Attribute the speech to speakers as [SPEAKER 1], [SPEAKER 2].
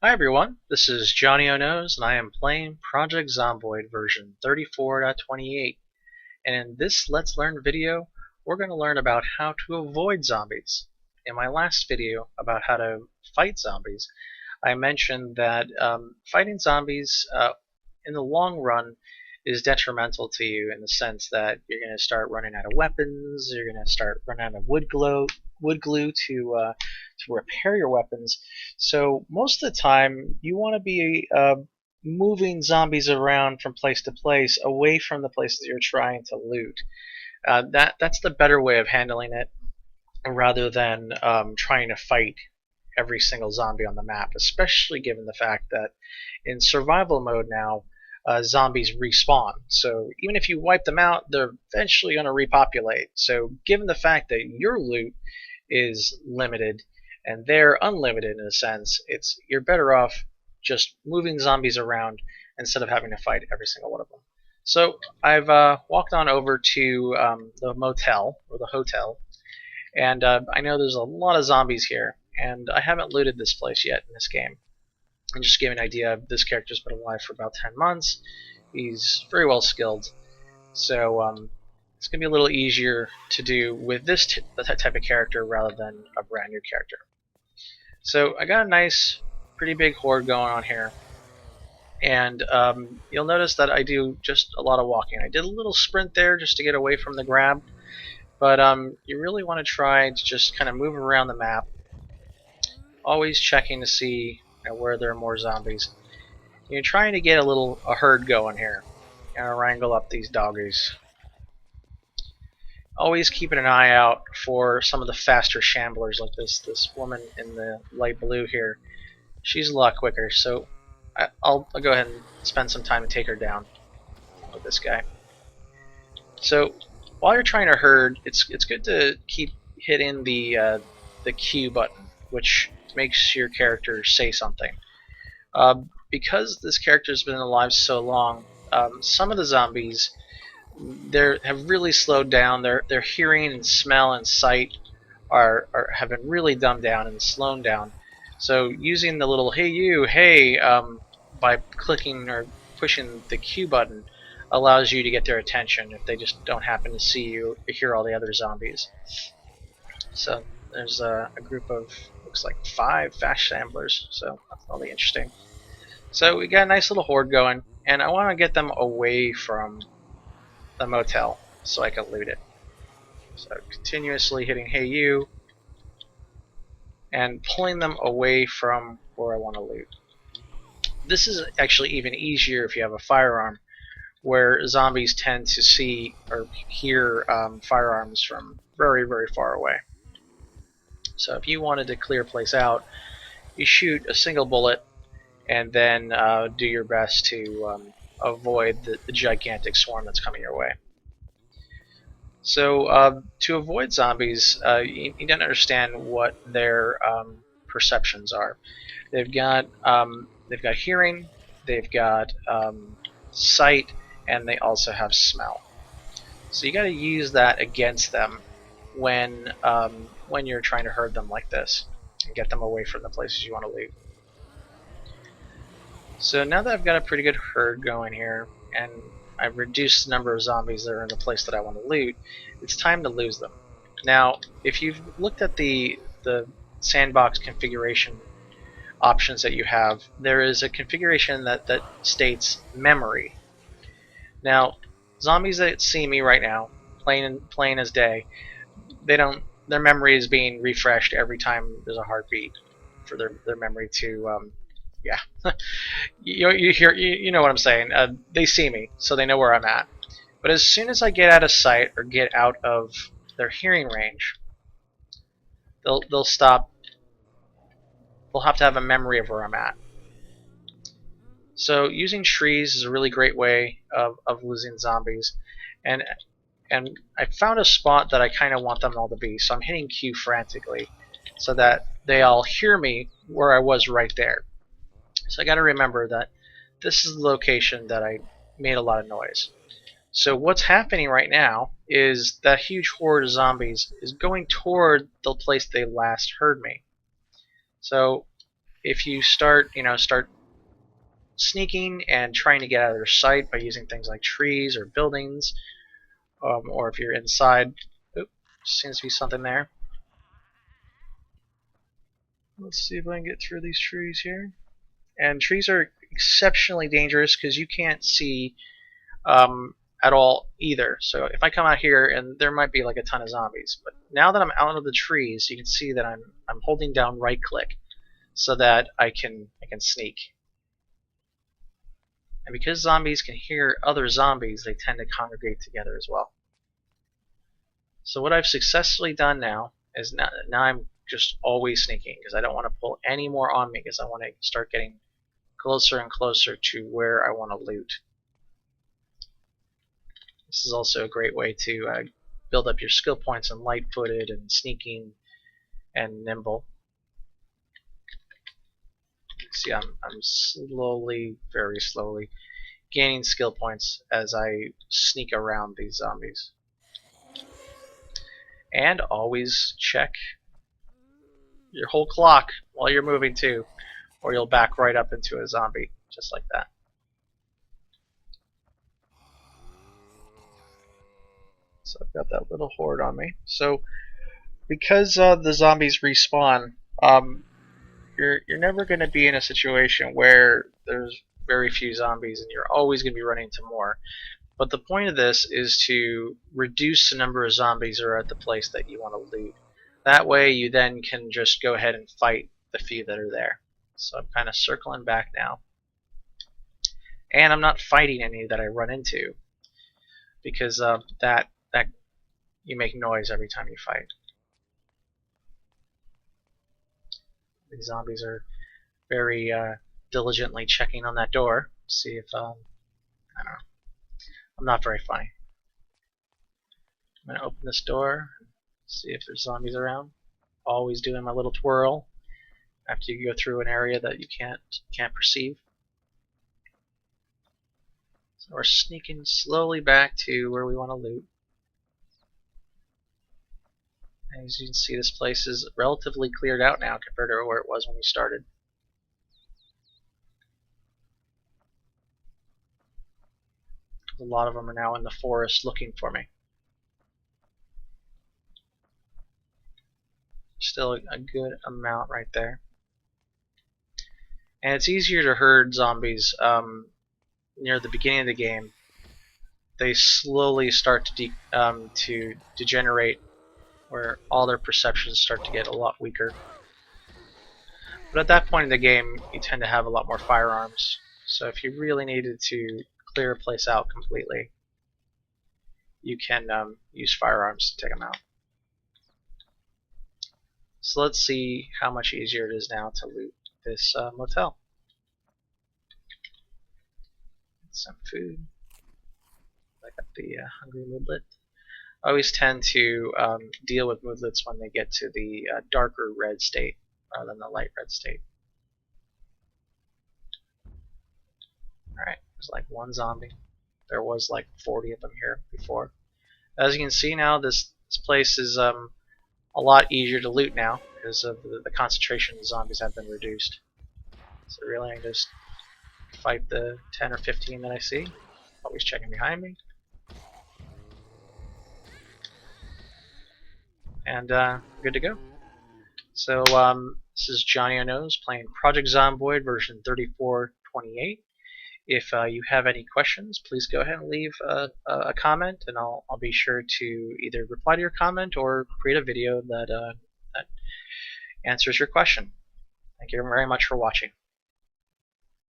[SPEAKER 1] Hi everyone, this is Johnnyonoes and I am playing Project Zomboid version 34.28. And in this Let's Learn video, we're going to learn about how to avoid zombies. In my last video about how to fight zombies, I mentioned that fighting zombies in the long run is detrimental to you in the sense that you're going to start running out of weapons, you're going to start running out of wood glue to repair your weapons. So most of the time, you want to be moving zombies around from place to place, away from the places that you're trying to loot. That's the better way of handling it, rather than trying to fight every single zombie on the map, especially given the fact that in survival mode now, zombies respawn. So even if you wipe them out, they're eventually going to repopulate. So given the fact that your loot is limited and they're unlimited in a sense, you're better off just moving zombies around instead of having to fight every single one of them. So I've walked on over to the motel or the hotel, and I know there's a lot of zombies here, and I haven't looted this place yet in this game. And just to give you an idea, this character's been alive for about 10 months. He's very well skilled, so it's going to be a little easier to do with this type of character rather than a brand new character. So I got a nice, pretty big horde going on here, and you'll notice that I do just a lot of walking. I did a little sprint there just to get away from the grab, but you really want to try to just kind of move around the map, always checking to see where there are more zombies. You're trying to get a herd going here, and wrangle up these doggies. Always keeping an eye out for some of the faster shamblers like this woman in the light blue here. She's a lot quicker, so I'll go ahead and spend some time to take her down with this guy. So while you're trying to herd, it's good to keep hitting the Q button, which makes your character say something. Because this character's been alive so long, some of the zombies have really slowed down. Their hearing and smell and sight have been really dumbed down and slowed down. So using the little "Hey you, hey" by clicking or pushing the Q button allows you to get their attention if they just don't happen to see you or hear all the other zombies. So there's a group of, looks like 5 fast shamblers, so that's really interesting. So we got a nice little horde going, and I want to get them away from the motel so I can loot it. So continuously hitting "Hey you" and pulling them away from where I want to loot. This is actually even easier if you have a firearm, where zombies tend to see or hear firearms from very, very far away. So if you wanted to clear a place out, you shoot a single bullet and then do your best to avoid the gigantic swarm that's coming your way. So to avoid zombies, you need to understand what their perceptions are. They've got hearing, they've got sight, and they also have smell. So you got to use that against them when you're trying to herd them like this and get them away from the places you want to loot. So now that I've got a pretty good herd going here, and I've reduced the number of zombies that are in the place that I want to loot, it's time to lose them. Now, if you've looked at the sandbox configuration options that you have, there is a configuration that states memory. Now, zombies that see me right now, plain as day, their memory is being refreshed every time there's a heartbeat for their memory to yeah. you know what I'm saying. They see me, so they know where I'm at. But as soon as I get out of sight or get out of their hearing range, they'll stop. They'll have to have a memory of where I'm at. So using trees is a really great way of losing zombies, and I found a spot that I kind of want them all to be. So I'm hitting Q frantically, so that they all hear me where I was right there. So I got to remember that this is the location that I made a lot of noise. So what's happening right now is that huge horde of zombies is going toward the place they last heard me. So if you start sneaking and trying to get out of their sight by using things like trees or buildings, or if you're inside, seems to be something there. Let's see if I can get through these trees here. And trees are exceptionally dangerous because you can't see at all either. So if I come out here, and there might be like a ton of zombies, but now that I'm out of the trees, you can see that I'm holding down right click so that I can sneak. And because zombies can hear other zombies, they tend to congregate together as well. So what I've successfully done now is now I'm just always sneaking because I don't want to pull any more on me because I want to start getting closer and closer to where I want to loot. This is also a great way to build up your skill points in light-footed and sneaking and nimble. See, I'm slowly, very slowly, gaining skill points as I sneak around these zombies. And always check your whole clock while you're moving too, or you'll back right up into a zombie, just like that. So I've got that little horde on me. So because the zombies respawn, you're never going to be in a situation where there's very few zombies and you're always going to be running into more. But the point of this is to reduce the number of zombies that are at the place that you want to loot. That way you then can just go ahead and fight the few that are there. So I'm kind of circling back now. And I'm not fighting any that I run into because that you make noise every time you fight. These zombies are very diligently checking on that door. See if I don't know. I'm not very funny. I'm gonna open this door, see if there's zombies around. Always doing my little twirl after you go through an area that you can't perceive. So we're sneaking slowly back to where we want to loot. And as you can see, this place is relatively cleared out now compared to where it was when we started. A lot of them are now in the forest looking for me. Still a good amount right there. And it's easier to herd zombies near the beginning of the game. They slowly start to degenerate, where all their perceptions start to get a lot weaker. But at that point in the game, you tend to have a lot more firearms. So if you really needed to clear a place out completely, you can use firearms to take them out. So let's see how much easier it is now to loot this motel. Some food. I got the hungry moodlet. I always tend to deal with moodlets when they get to the darker red state rather than the light red state. Alright, there's like one zombie. There was like 40 of them here before. As you can see now, this place is a lot easier to loot now because of the concentration of zombies have been reduced. So really I just fight the 10 or 15 that I see. Always checking behind me. And good to go. So this is Johnnyonoes playing Project Zomboid version 34.28. If you have any questions, please go ahead and leave a comment, and I'll be sure to either reply to your comment or create a video that answers your question. Thank you very much for watching.